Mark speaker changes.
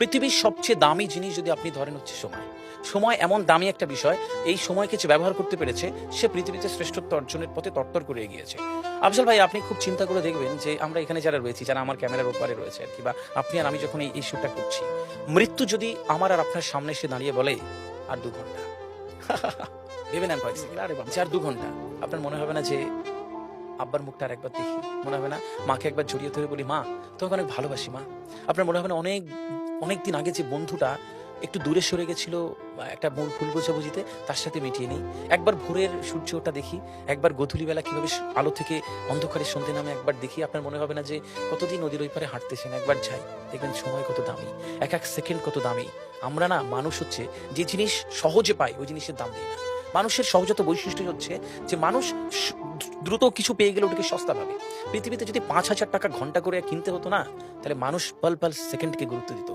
Speaker 1: পৃথিবীর সবচেয়ে দামি জিনিস যদি আপনি ধরেন হচ্ছে সময়। সময় এমন দামি একটা বিষয়, এই সময়কে যে ব্যবহার করতে পেরেছে সে পৃথিবীতে শ্রেষ্ঠত্ব অর্জনের পথে তরতর করে এগিয়েছে। আফজাল ভাই, আপনি খুব চিন্তা করে দেখবেন যে আমরা এখানে যারা রয়েছি, যারা আমার ক্যামেরার ওপারে রয়েছে আর কি, বা আপনি আর আমি যখন এই শ্যুটটা করছি, মৃত্যু যদি আমার আর আপনার সামনে এসে দাঁড়িয়ে বলে আর ২ ঘন্টা, ভেবে নেন কয়েক সেকেন্ড, আরে বাবা, যে আর ২ ঘন্টা, আপনার মনে হবে না যে আব্বার মুখটা আর একবার দেখি? মনে হবে না মাকে একবার জড়িয়ে ধরে বলি, মা তোমাকে অনেক ভালোবাসি মা? আপনার মনে হবে না অনেক দিন আগে যে বন্ধুটা একটু দূরে সরে গেছিল একটা ভুল বোঝাবুঝিতে, তার সাথে মিটিয়ে নিই? একবার ভোরের সূর্যটা দেখি, একবার গধূলিবেলা কিভাবে আলো থেকে অন্ধকারের সন্ধে নামে একবার দেখি। আপনার মনে হবে না যে কতদিন নদীর ওই পারে হাঁটতেছেন, একবার যাই, দেখবেন সময় কত দামি, এক এক সেকেন্ড কত দামি। আমরা না, মানুষ হচ্ছে যে জিনিস সহজে পায় ওই জিনিসের দাম দিই না। মানুষের সহজাত বৈশিষ্ট্য হচ্ছে যে মানুষ দ্রুত কিছু পেয়ে গেলে ওটাকে সস্তা ভাবে। পৃথিবীতে যদি ৫,০০০ টাকা ঘন্টা করে কিনতে হতো না, তাহলে মানুষ পাল সেকেন্ডকে গুরুত্ব দিত।